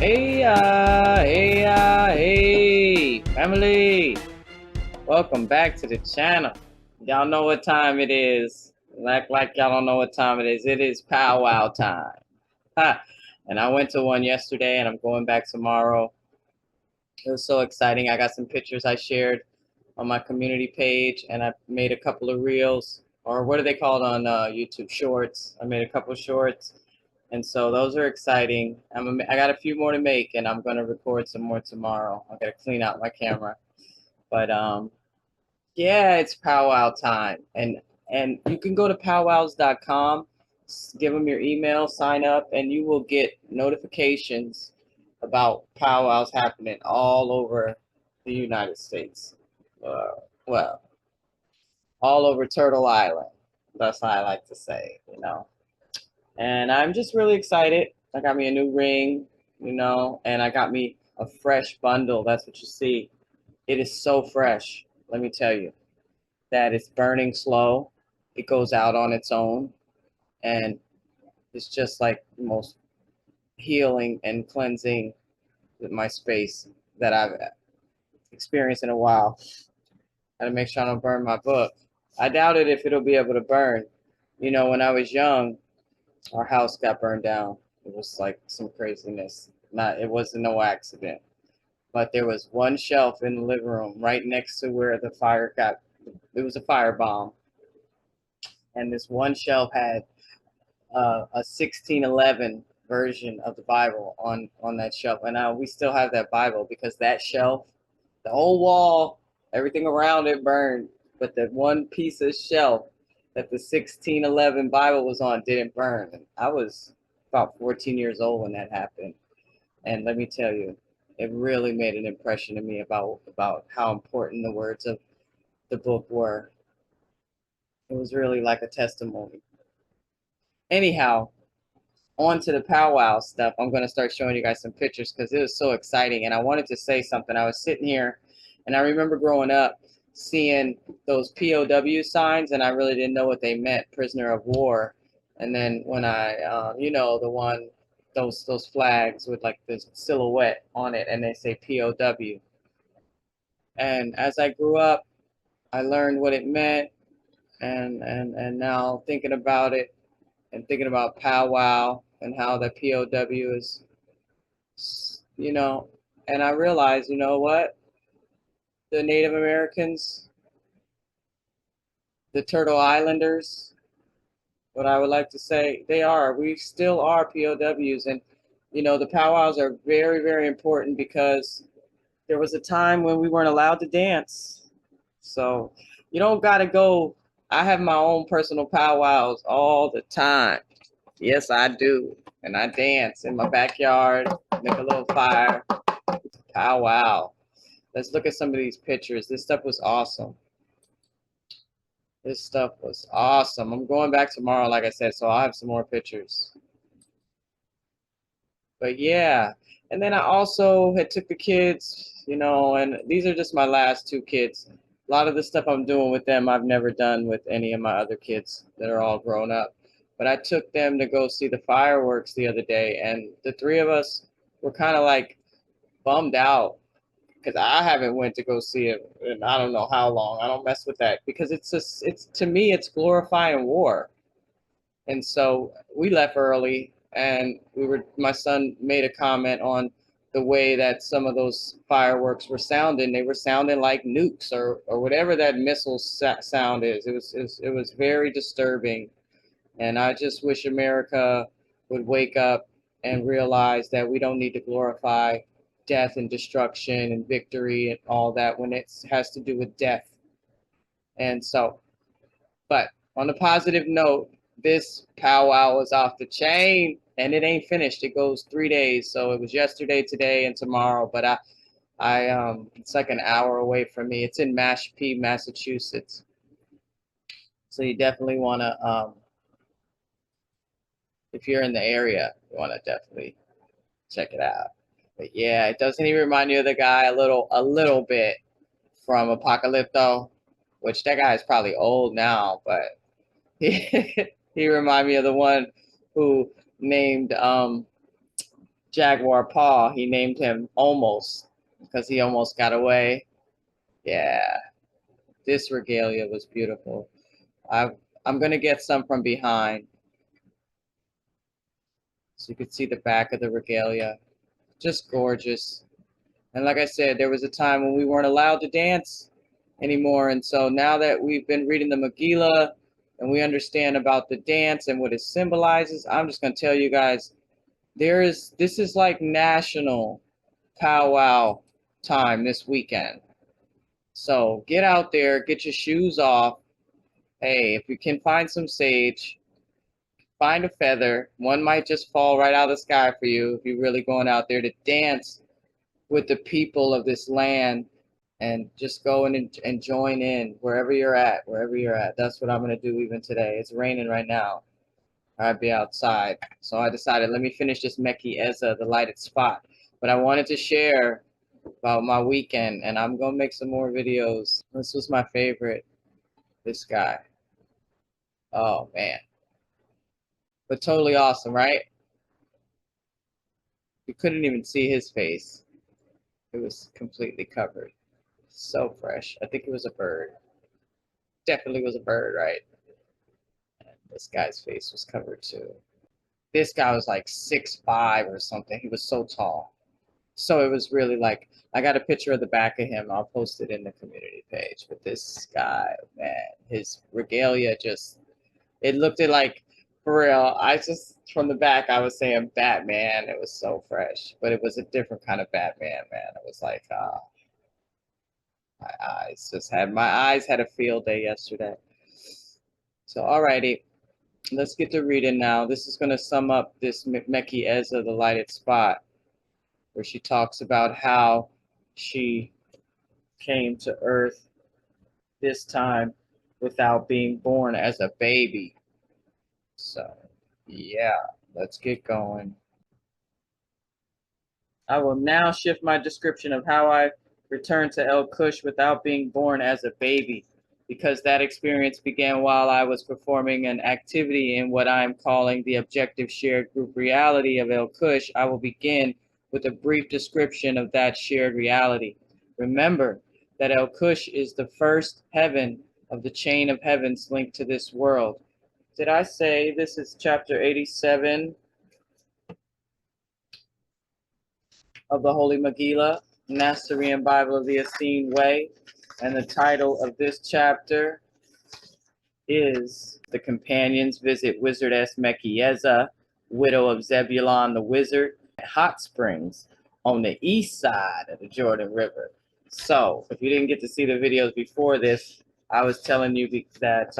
Hey, family. Welcome back to the channel. Y'all know what time it is. Like y'all don't know what time it is. It is powwow time. Ha. And I went to one yesterday and I'm going back tomorrow. It was so exciting. I got some pictures I shared on my community page, and I made a couple of reels, or what are they called on YouTube? Shorts. I made a couple of shorts. And so those are exciting. I got a few more to make, and I'm gonna record some more tomorrow. I gotta clean out my camera, but yeah, it's powwow time, and you can go to powwows.com, give them your email, sign up, and you will get notifications about powwows happening all over the United States. Well, all over Turtle Island. That's how I like to say. And I'm just really excited. I got me a new ring, and I got me a fresh bundle. That's what you see. It is so fresh, let me tell you, that it's burning slow. It goes out on its own, and it's just like the most healing and cleansing with my space that I've experienced in a while. Got to make sure I don't burn my book. I doubted if it'll be able to burn. When I was young, our house got burned down. It was like some craziness. It wasn't no accident. But there was one shelf in the living room right next to where the fire got. It was a firebomb, and this one shelf had a 1611 version of the Bible on that shelf, and now we still have that Bible because that shelf, the whole wall, everything around it burned, but the one piece of shelf that the 1611 Bible was on didn't burn. And I was about 14 years old when that happened, and let me tell you, it really made an impression on me about how important the words of the book were. It was really like a testimony. Anyhow, on to the powwow stuff. I'm going to start showing you guys some pictures because it was so exciting. And I wanted to say something. I was sitting here and I remember growing up seeing those POW signs, and I really didn't know what they meant, prisoner of war. And then when the one, those flags with like this silhouette on it, and they say POW. And as I grew up, I learned what it meant, and now thinking about it and thinking about powwow and how the POW is, you know, and I realized, you know what, the Native Americans, the Turtle Islanders, what I would like to say, we still are POWs, and the powwows are very, very important because there was a time when we weren't allowed to dance. So you don't got to go. I have my own personal powwows all the time. Yes, I do. And I dance in my backyard, make a little fire. Powwow. Let's look at some of these pictures. This stuff was awesome. This stuff was awesome. I'm going back tomorrow, like I said, so I'll have some more pictures. But yeah, and then I also had took the kids, and these are just my last two kids. A lot of the stuff I'm doing with them, I've never done with any of my other kids that are all grown up. But I took them to go see the fireworks the other day, and the three of us were kind of like bummed out because I haven't went to go see it in I don't know how long. I don't mess with that because it's to me it's glorifying war. And so we left early, and my son made a comment on the way that some of those fireworks were sounding. They were sounding like nukes or whatever that missile sound is. It was very disturbing. And I just wish America would wake up and realize that we don't need to glorify death and destruction and victory and all that when it has to do with death. And so, but on a positive note, this powwow is off the chain, and it ain't finished. It goes 3 days. So it was yesterday, today, and tomorrow. But it's like an hour away from me. It's in Mashpee, Massachusetts. So you definitely want to, if you're in the area, you want to definitely check it out. But yeah, it doesn't even remind you of the guy a little bit from Apocalypto, which that guy is probably old now, but he reminded me of the one who named jaguar paw. He named him Almost because he almost got away. Yeah, this regalia was beautiful. I'm gonna get some from behind so you can see the back of the regalia. Just gorgeous. And like I said, there was a time when we weren't allowed to dance anymore. And so now that we've been reading the Megillah and we understand about the dance and what it symbolizes, I'm just going to tell you guys, this is like national powwow time this weekend. So get out there, get your shoes off. Hey, if you can find some sage, find a feather. One might just fall right out of the sky for you if you're really going out there to dance with the people of this land and just go in and join in wherever you're at, wherever you're at. That's what I'm going to do even today. It's raining right now. I'd be outside. So I decided, let me finish this Mechezah, the lighted spot. But I wanted to share about my weekend, and I'm going to make some more videos. This was my favorite, this guy. Oh, man. But totally awesome, right? You couldn't even see his face. It was completely covered. So fresh. I think it was a bird. Definitely was a bird, right? And this guy's face was covered too. This guy was like 6'5" or something. He was so tall. So it was really like, I got a picture of the back of him. I'll post it in the community page. But this guy, man, his regalia just, it looked like, for real, I just, from the back, I was saying Batman. It was so fresh. But it was a different kind of Batman, man. It was like, my eyes had a field day yesterday. So, alrighty, let's get to reading now. This is going to sum up this Mechezah, the lighted spot, where she talks about how she came to earth this time without being born as a baby. So, yeah, let's get going. I will now shift my description of how I returned to El Cush without being born as a baby, because that experience began while I was performing an activity in what I am calling the objective shared group reality of El Cush. I will begin with a brief description of that shared reality. Remember that El Cush is the first heaven of the chain of heavens linked to this world. Did I say this is chapter 87 of the Holy Megillah Nasarean Bible of the Essene Way? And the title of this chapter is The Companions Visit Wizardess Mechezah, widow of Zebulon the wizard, at hot springs on the east side of the Jordan River. So, if you didn't get to see the videos before this, I was telling you that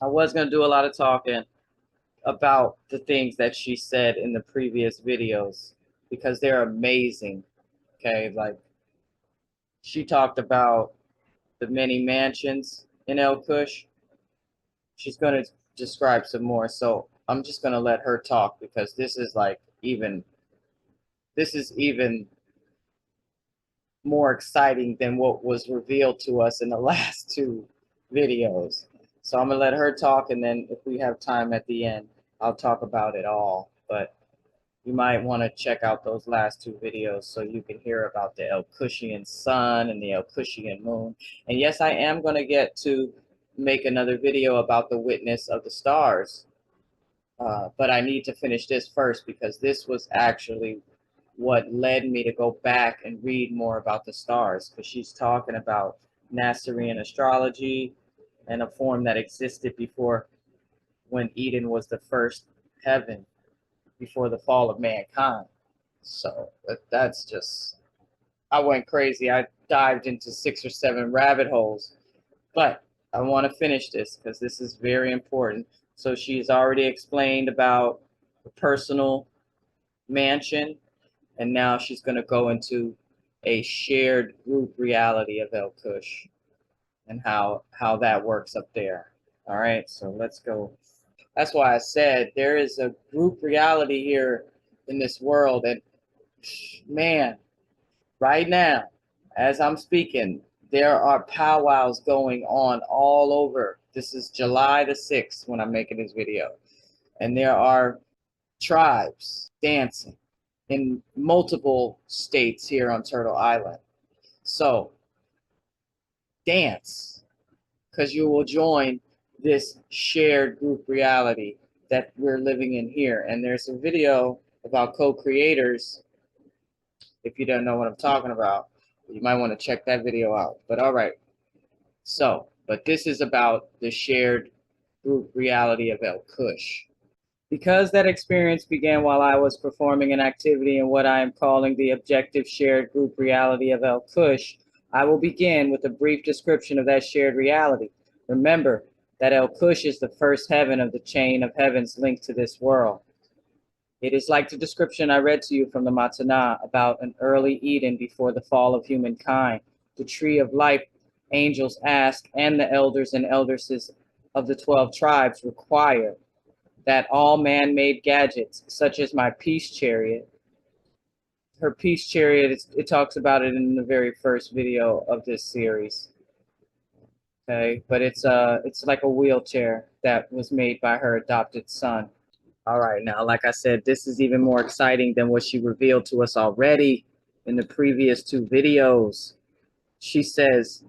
I was going to do a lot of talking about the things that she said in the previous videos because they're amazing. Okay, like she talked about the many mansions in El Cush. She's going to describe some more. So I'm just going to let her talk because this is even more exciting than what was revealed to us in the last two videos. So I'm going to let her talk, and then if we have time at the end, I'll talk about it all. But you might want to check out those last two videos so you can hear about the El Cushian sun and the El Cushian moon. And yes, I am going to get to make another video about the witness of the stars. But I need to finish this first because this was actually what led me to go back and read more about the stars, because she's talking about Nasarean astrology and a form that existed before, when Eden was the first heaven before the fall of mankind. So that's just, I went crazy. I dived into 6 or 7 rabbit holes, but I want to finish this because this is very important. So she's already explained about the personal mansion, and now she's going to go into a shared group reality of El Cush and how that works up there. All right, so let's go. That's why I said there is a group reality here in this world. And man, right now, as I'm speaking, there are powwows going on all over. This is July the 6th when I'm making this video. And there are tribes dancing in multiple states here on Turtle Island. So dance, because you will join this shared group reality that we're living in here. And there's a video about co-creators. If you don't know what I'm talking about, you might want to check that video out. But all right. So, but this is about the shared group reality of El Kush. Because that experience began while I was performing an activity in what I am calling the objective shared group reality of El Kush, I will begin with a brief description of that shared reality. Remember that El Kush is the first heaven of the chain of heavens linked to this world. It is like the description I read to you from the Matanah about an early Eden before the fall of humankind. The tree of life, angels ask, and the elders and eldresses of the 12 tribes require that all man-made gadgets, such as my peace chariot, her peace chariot, it talks about it in the very first video of this series. Okay, but it's like a wheelchair that was made by her adopted son. All right, now, like I said, this is even more exciting than what she revealed to us already in the previous two videos. She says,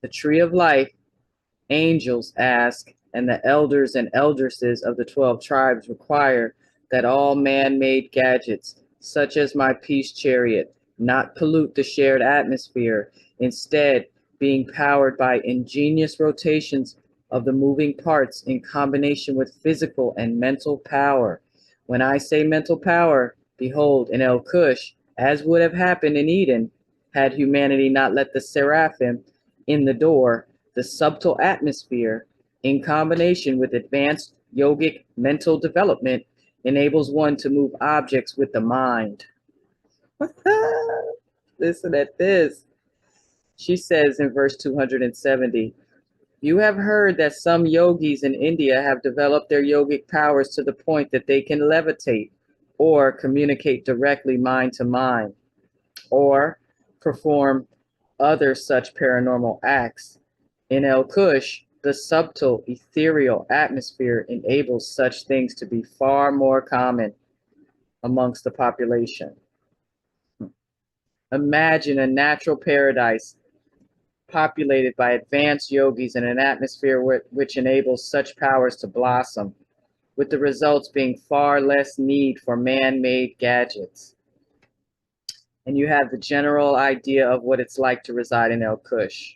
the tree of life, angels ask, and the elders and eldresses of the 12 tribes require that all man-made gadgets, such as my peace chariot, not pollute the shared atmosphere, instead being powered by ingenious rotations of the moving parts in combination with physical and mental power. When I say mental power, behold, in El Kush, as would have happened in Eden, had humanity not let the seraphim in the door, the subtle atmosphere, in combination with advanced yogic mental development, enables one to move objects with the mind. Listen at this. She says in verse 270, you have heard that some yogis in India have developed their yogic powers to the point that they can levitate or communicate directly mind to mind or perform other such paranormal acts. In El Kush, the subtle ethereal atmosphere enables such things to be far more common amongst the population. Imagine a natural paradise populated by advanced yogis in an atmosphere which enables such powers to blossom, with the results being far less need for man-made gadgets. And you have the general idea of what it's like to reside in El Kush.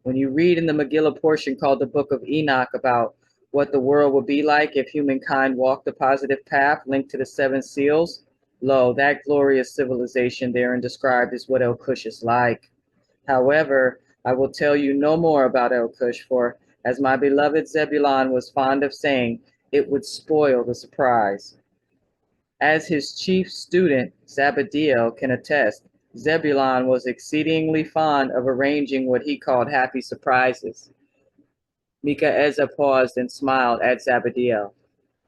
When you read in the Megillah portion called the Book of Enoch about what the world would be like if humankind walked the positive path linked to the 7 seals, lo, that glorious civilization therein described is what El Kush is like. However, I will tell you no more about El Kush, for, as my beloved Zebulon was fond of saying, it would spoil the surprise. As his chief student, Zabadiel, can attest, Zebulon was exceedingly fond of arranging what he called happy surprises. Mechezah paused and smiled at Zabadiel.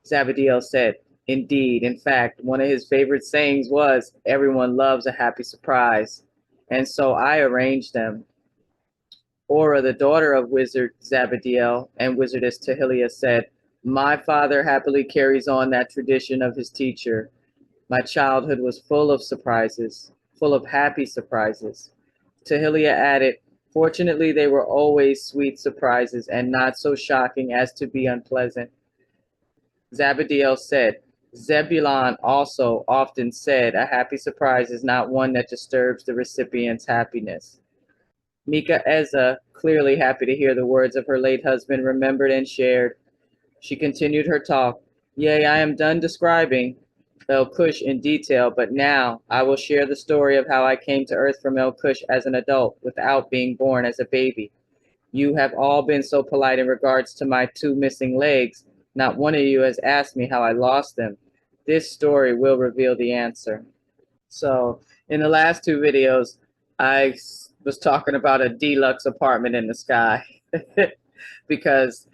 Zabadiel said, indeed, in fact, one of his favorite sayings was, everyone loves a happy surprise. And so I arranged them. Ora, the daughter of Wizard Zabadiel and Wizardess Tehillah, said, my father happily carries on that tradition of his teacher. My childhood was full of surprises, full of happy surprises. Tehillah added, fortunately, they were always sweet surprises and not so shocking as to be unpleasant. Zabadiel said, Zebulon also often said, a happy surprise is not one that disturbs the recipient's happiness. Mechezah, clearly happy to hear the words of her late husband remembered and shared. She continued her talk. Yea, I am done describing El Kush in detail, but now I will share the story of how I came to earth from El Kush as an adult without being born as a baby. You have all been so polite in regards to my 2 missing legs. Not one of you has asked me how I lost them. This story will reveal the answer. So in the last 2 videos, I was talking about a deluxe apartment in the sky because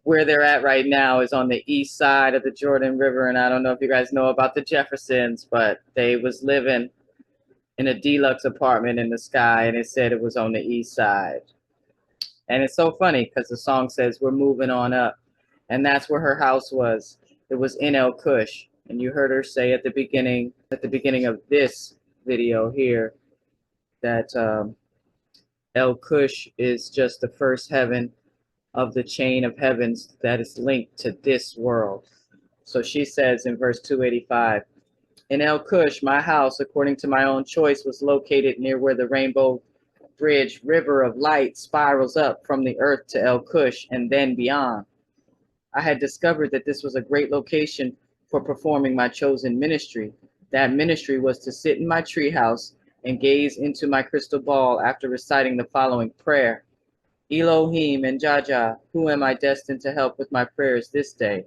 where they're at right now is on the east side of the Jordan River. And I don't know if you guys know about the Jeffersons, but they was living in a deluxe apartment in the sky, and it said it was on the east side. And it's so funny because the song says we're moving on up, and that's where her house was. It was in El Cush, and you heard her say at the beginning of this video here that El Cush is just the first heaven of the chain of heavens that is linked to this world. So she says in verse 285, in El Cush, my house, according to my own choice, was located near where the Rainbow Bridge river of light spirals up from the earth to El Cush and then beyond. I had discovered that this was a great location for performing my chosen ministry. That ministry was to sit in my treehouse and gaze into my crystal ball after reciting the following prayer. Elohim and Jaja, who am I destined to help with my prayers this day?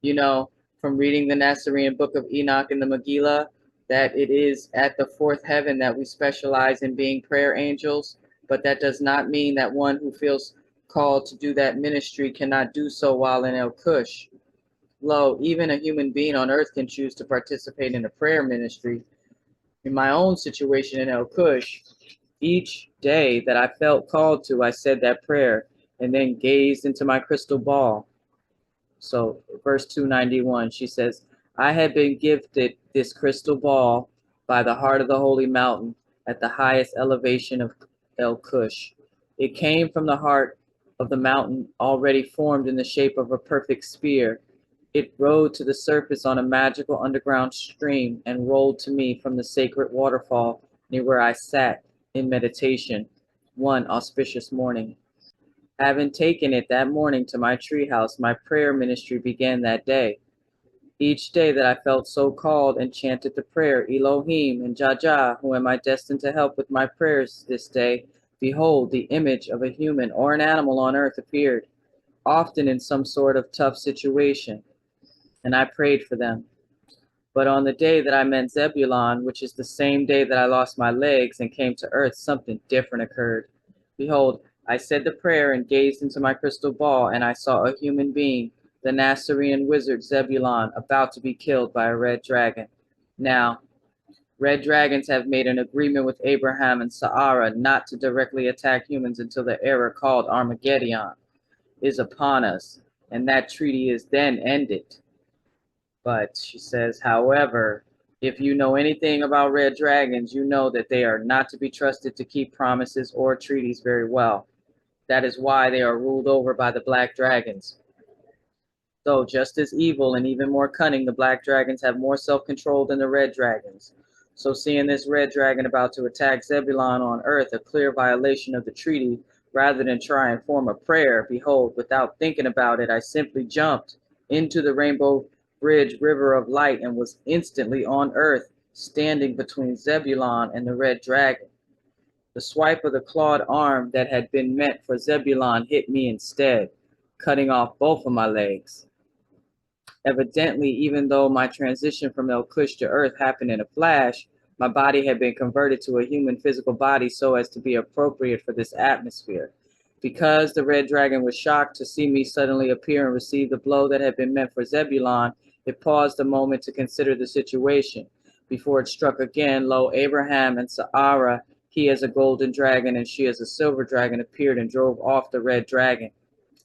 You know, from reading the Nasarean book of Enoch and the Megillah, that it is at the fourth heaven that we specialize in being prayer angels, but that does not mean that one who feels called to do that ministry cannot do so while in El Cush. Lo, even a human being on earth can choose to participate in a prayer ministry. In my own situation in El Cush, each day that I felt called to, I said that prayer and then gazed into my crystal ball. So verse 291, she says, I had been gifted this crystal ball by the heart of the holy mountain at the highest elevation of El Cush. It came from the heart of the mountain already formed in the shape of a perfect sphere. It rode to the surface on a magical underground stream and rolled to me from the sacred waterfall near where I sat in meditation one auspicious morning. Having taken it that morning to my treehouse, my prayer ministry began that day. Each day that I felt so called and chanted the prayer, Elohim and Jaja, who am I destined to help with my prayers this day, behold, the image of a human or an animal on earth appeared, often in some sort of tough situation, and I prayed for them. But on the day that I met Zebulon, which is the same day that I lost my legs and came to earth, something different occurred. Behold, I said the prayer and gazed into my crystal ball, and I saw a human being, the Nasarean wizard Zebulon, about to be killed by a red dragon. Now, red dragons have made an agreement with Abraham and Sarah not to directly attack humans until the era called Armageddon is upon us, and that treaty is then ended. But she says, however, if you know anything about red dragons, you know that they are not to be trusted to keep promises or treaties very well. That is why they are ruled over by the black dragons. So just as evil and even more cunning, the black dragons have more self-control than the red dragons. So seeing this red dragon about to attack Zebulon on earth, a clear violation of the treaty, rather than try and form a prayer, behold, without thinking about it, I simply jumped into the Rainbow Bridge river of light and was instantly on earth, standing between Zebulon and the red dragon. The swipe of the clawed arm that had been meant for Zebulon hit me instead, cutting off both of my legs. Evidently, even though my transition from El Cush to earth happened in a flash, my body had been converted to a human physical body so as to be appropriate for this atmosphere. Because the red dragon was shocked to see me suddenly appear and receive the blow that had been meant for Zebulon, it paused a moment to consider the situation. Before it struck again, lo, Abraham and Sarah, he as a golden dragon and she as a silver dragon, appeared and drove off the red dragon.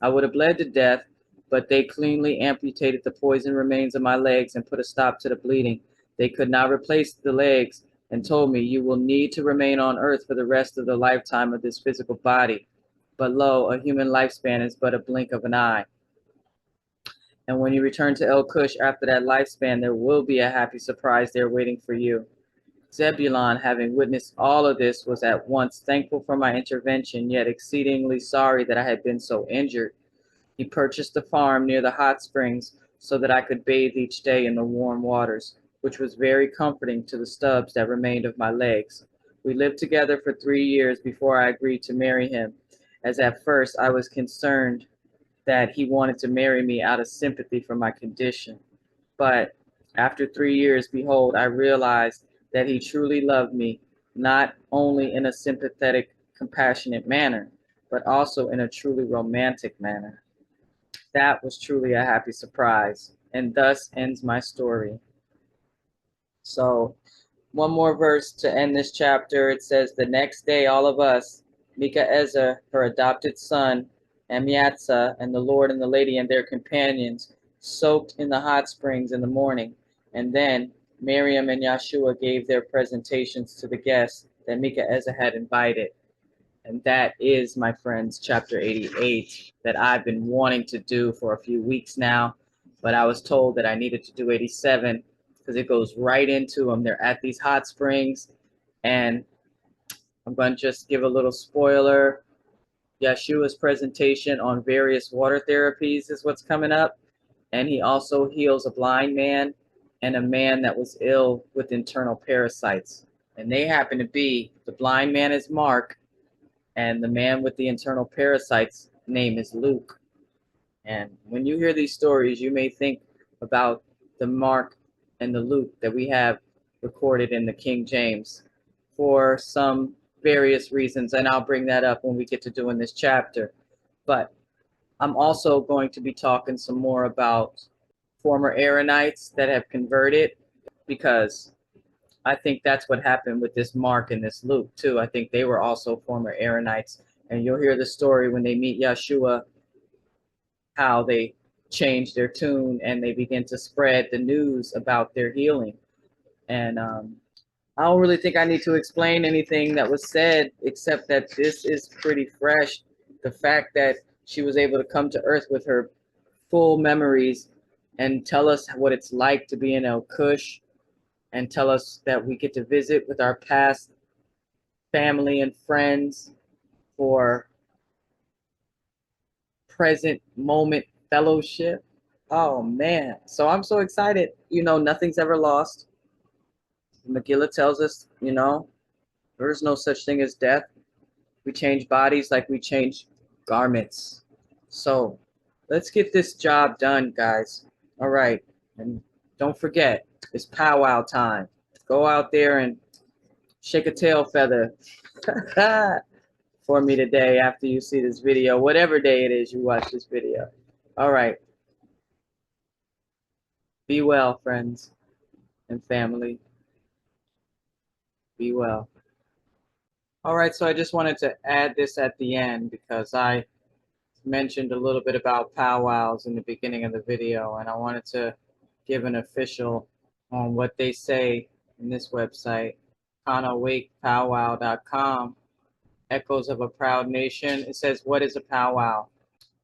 I would have bled to death, but they cleanly amputated the poison remains of my legs and put a stop to the bleeding. They could not replace the legs and told me, you will need to remain on earth for the rest of the lifetime of this physical body. But lo, a human lifespan is but a blink of an eye. And when you return to El Cush after that lifespan, there will be a happy surprise there waiting for you. Zebulon, having witnessed all of this, was at once thankful for my intervention, yet exceedingly sorry that I had been so injured. He purchased a farm near the hot springs so that I could bathe each day in the warm waters, which was very comforting to the stubs that remained of my legs. We lived together for 3 years before I agreed to marry him, as at first I was concerned that he wanted to marry me out of sympathy for my condition. But after 3 years, behold, I realized that he truly loved me, not only in a sympathetic, compassionate manner, but also in a truly romantic manner. That was truly a happy surprise, and thus ends my story. So, one more verse to end this chapter. It says, the next day all of us, Mechezah, her adopted son, and Mechezah, and the Lord and the lady and their companions, soaked in the hot springs in the morning. And then Miriam and Yahshua gave their presentations to the guests that Mechezah had invited. And that is, my friends, chapter 88 that I've been wanting to do for a few weeks now. But I was told that I needed to do 87 because it goes right into them. They're at these hot springs. And I'm going to just give a little spoiler. Yahshua's presentation on various water therapies is what's coming up. And he also heals a blind man and a man that was ill with internal parasites. And they happen to be, the blind man is Mark, and the man with the internal parasites name is Luke. And when you hear these stories, you may think about the Mark and the Luke that we have recorded in the King James for some various reasons, and I'll bring that up when we get to doing this chapter. But I'm also going to be talking some more about former Aaronites that have converted, because I think that's what happened with this Mark and this Luke too. I think they were also former Aaronites, and you'll hear the story when they meet Yahshua, how they change their tune and they begin to spread the news about their healing. And I don't really think I need to explain anything that was said, except that this is pretty fresh. The fact that she was able to come to earth with her full memories and tell us what it's like to be in El Cush, and tell us that we get to visit with our past family and friends for present moment fellowship. Oh man, so I'm so excited. You know, nothing's ever lost. Megillah tells us, you know, there is no such thing as death. We change bodies like we change garments. So let's get this job done, guys. All right. And don't forget, it's powwow time. Go out there and shake a tail feather for me today after you see this video, whatever day it is you watch this video. All right. Be well, friends and family. Be well. All right, so I just wanted to add this at the end because I mentioned a little bit about powwows in the beginning of the video, and I wanted to give an official on what they say in this website, kanawakepowwow.com, Echoes of a Proud Nation. It says, what is a powwow?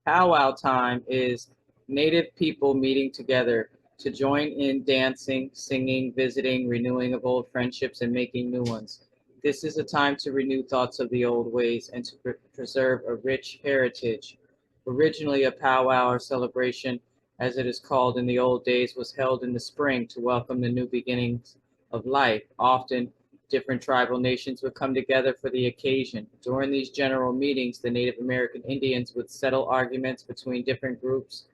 Powwow time is Native people meeting together to join in dancing, singing, visiting, renewing of old friendships, and making new ones. This is a time to renew thoughts of the old ways and to preserve a rich heritage. Originally, a powwow or celebration, as it is called in the old days, was held in the spring to welcome the new beginnings of life. Often, different tribal nations would come together for the occasion. During these general meetings, the Native American Indians would settle arguments between different groups,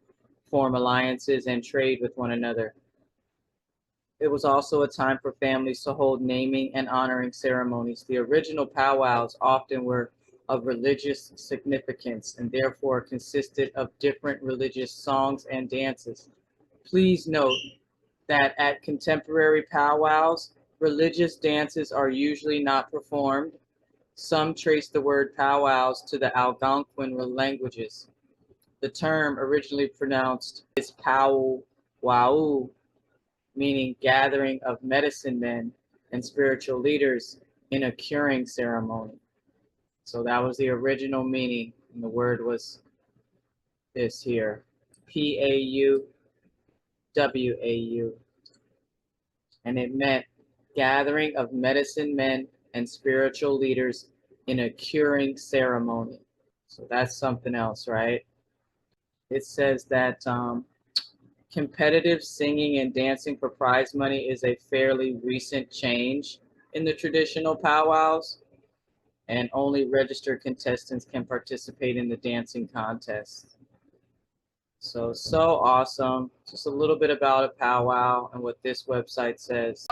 form alliances, and trade with one another. It was also a time for families to hold naming and honoring ceremonies. The original powwows often were of religious significance and therefore consisted of different religious songs and dances. Please note that at contemporary powwows, religious dances are usually not performed. Some trace the word powwows to the Algonquin languages. The term, originally pronounced, is powwow, meaning gathering of medicine men and spiritual leaders in a curing ceremony. So that was the original meaning, and the word was this here, P-A-U-W-A-U, and it meant gathering of medicine men and spiritual leaders in a curing ceremony. So that's something else, right? It says that competitive singing and dancing for prize money is a fairly recent change in the traditional powwows, and only registered contestants can participate in the dancing contest. So awesome. Just a little bit about a powwow and what this website says.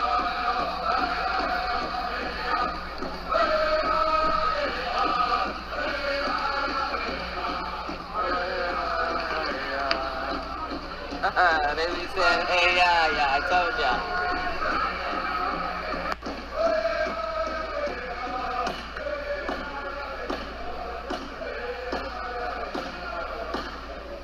They said, hey, yeah, I told ya.